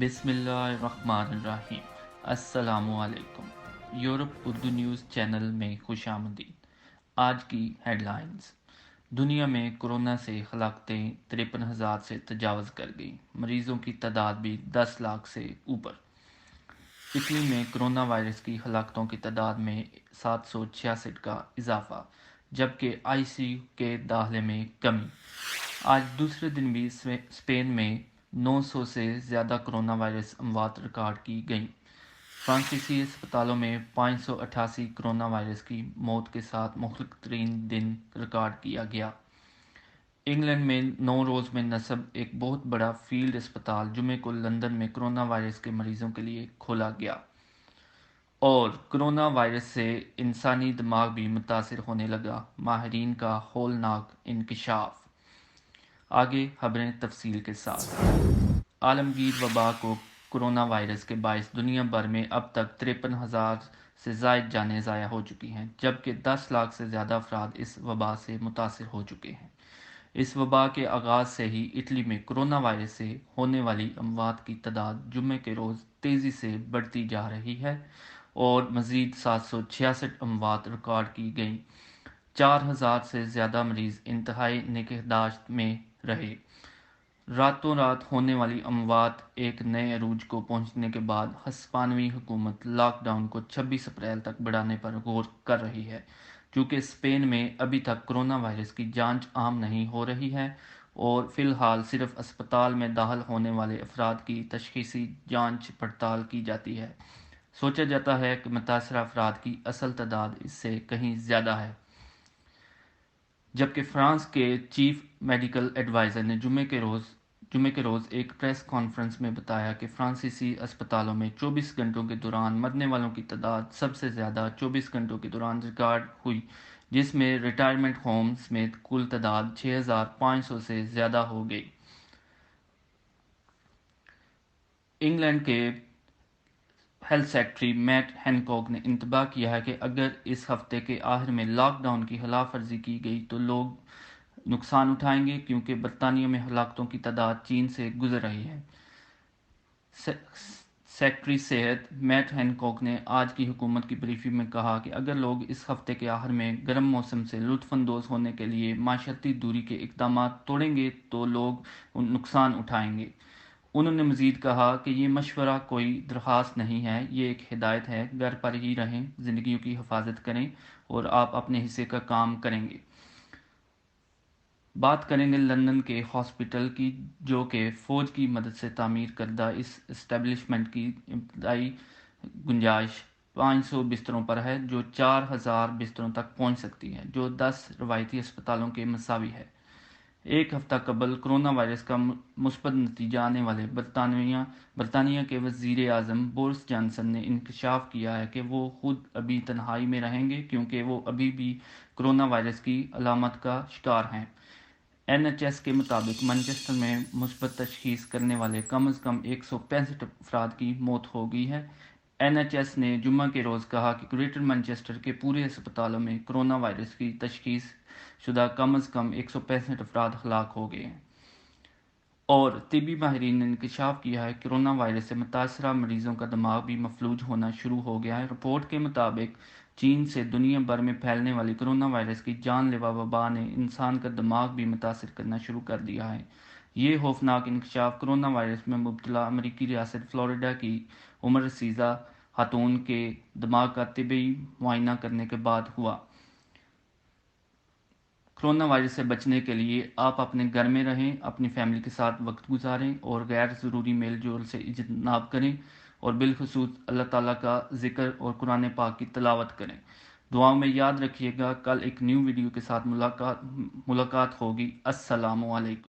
بسم اللہ الرحمن الرحیم۔ السلام علیکم۔ یورپ اردو نیوز چینل میں خوش آمدید۔ آج کی ہیڈ لائنز۔ دنیا میں کورونا سے ہلاکتیں 53,000 سے تجاوز کر گئیں، مریضوں کی تعداد بھی 10 لاکھ سے اوپر۔ اٹلی میں کورونا وائرس کی ہلاکتوں کی تعداد میں 766 کا اضافہ، جبکہ آئی سی یو کے داخلے میں کمی۔ آج دوسرے دن بھی اسپین میں 900 سے زیادہ کورونا وائرس اموات ریکارڈ کی گئیں۔ فرانسیسی اسپتالوں میں 588 کورونا وائرس کی موت کے ساتھ مہلک ترین دن ریکارڈ کیا گیا۔ انگلینڈ میں 9 روز میں نصب ایک بہت بڑا فیلڈ اسپتال جمعے کو لندن میں کورونا وائرس کے مریضوں کے لیے کھولا گیا۔ اور کورونا وائرس سے انسانی دماغ بھی متاثر ہونے لگا، ماہرین کا ہولناک انکشاف۔ آگے خبریں تفصیل کے ساتھ۔ عالمگیر وبا کو کورونا وائرس کے باعث دنیا بھر میں اب تک 53,000 سے زائد جانیں ضائع ہو چکی ہیں، جبکہ 10 لاکھ سے زیادہ افراد اس وبا سے متاثر ہو چکے ہیں۔ اس وبا کے آغاز سے ہی اٹلی میں کورونا وائرس سے ہونے والی اموات کی تعداد جمعے کے روز تیزی سے بڑھتی جا رہی ہے اور مزید 766 اموات ریکارڈ کی گئیں۔ 4,000 سے زیادہ مریض انتہائی نگہداشت میں رہے۔ راتوں رات ہونے والی اموات ایک نئے عروج کو پہنچنے کے بعد ہسپانوی حکومت لاک ڈاؤن کو 26 اپریل تک بڑھانے پر غور کر رہی ہے، چونکہ اسپین میں ابھی تک کورونا وائرس کی جانچ عام نہیں ہو رہی ہے اور فی الحال صرف اسپتال میں داخل ہونے والے افراد کی تشخیصی جانچ پڑتال کی جاتی ہے۔ سوچا جاتا ہے کہ متاثرہ افراد کی اصل تعداد اس سے کہیں زیادہ ہے۔ جبکہ فرانس کے چیف میڈیکل ایڈوائزر نے جمعے کے روز ایک پریس کانفرنس میں بتایا کہ فرانسیسی اسپتالوں میں 24 گھنٹوں کے دوران مرنے والوں کی تعداد سب سے زیادہ 24 گھنٹوں کے دوران ریکارڈ ہوئی، جس میں ریٹائرمنٹ ہوم سمیت کل تعداد 6,500 سے زیادہ ہو گئی۔ انگلینڈ کے ہیلتھ سیکرٹری میٹ ہینکوک نے انتباہ کیا ہے کہ اگر اس ہفتے کے آخر میں لاک ڈاؤن کی خلاف ورزی کی گئی تو لوگ نقصان اٹھائیں گے، کیونکہ برطانیہ میں ہلاکتوں کی تعداد چین سے گزر رہی ہے۔ سیکرٹری صحت میٹ ہینکوک نے آج کی حکومت کی بریفنگ میں کہا کہ اگر لوگ اس ہفتے کے آخر میں گرم موسم سے لطف اندوز ہونے کے لیے معاشرتی دوری کے اقدامات توڑیں گے تو لوگ نقصان اٹھائیں گے۔ انہوں نے مزید کہا کہ یہ مشورہ کوئی درخواست نہیں ہے، یہ ایک ہدایت ہے۔ گھر پر ہی رہیں، زندگیوں کی حفاظت کریں اور آپ اپنے حصے کا کام کریں گے۔ بات کریں گے لندن کے ہاسپٹل کی، جو کہ فوج کی مدد سے تعمیر کردہ اس اسٹیبلشمنٹ کی ابتدائی گنجائش 500 بستروں پر ہے، جو 4,000 بستروں تک پہنچ سکتی ہے، جو 10 روایتی اسپتالوں کے مساوی ہے۔ ایک ہفتہ قبل کورونا وائرس کا مثبت نتیجہ آنے والے برطانیہ کے وزیر اعظم بورس جانسن نے انکشاف کیا ہے کہ وہ خود ابھی تنہائی میں رہیں گے، کیونکہ وہ ابھی بھی کورونا وائرس کی علامات کا شکار ہیں۔ این ایچ ایس کے مطابق مانچسٹر میں مثبت تشخیص کرنے والے کم از کم 165 افراد کی موت ہو گئی ہے۔ این ایچ ایس نے جمعہ کے روز کہا کہ گریٹر مانچسٹر کے پورے اسپتالوں میں کورونا وائرس کی تشخیص شدہ کم از کم 165 افراد ہلاک ہو گئے ہیں۔ اور طبی ماہرین نے انکشاف کیا ہے کہ کورونا وائرس سے متاثرہ مریضوں کا دماغ بھی مفلوج ہونا شروع ہو گیا ہے۔ رپورٹ کے مطابق چین سے دنیا بھر میں پھیلنے والی کورونا وائرس کی جان لیوا وبا نے انسان کا دماغ بھی متاثر کرنا شروع کر دیا ہے۔ یہ خوفناک انکشاف کورونا وائرس میں مبتلا امریکی ریاست فلوریڈا کی عمر رسیدہ خاتون کے دماغ کا طبی معائنہ کرنے کے بعد ہوا۔ کورونا وائرس سے بچنے کے لیے آپ اپنے گھر میں رہیں، اپنی فیملی کے ساتھ وقت گزاریں اور غیر ضروری میل جول سے اجتناب کریں، اور بالخصوص اللہ تعالیٰ کا ذکر اور قرآن پاک کی تلاوت کریں۔ دعاؤں میں یاد رکھیے گا۔ کل ایک نیو ویڈیو کے ساتھ ملاقات ہوگی۔ السلام علیکم۔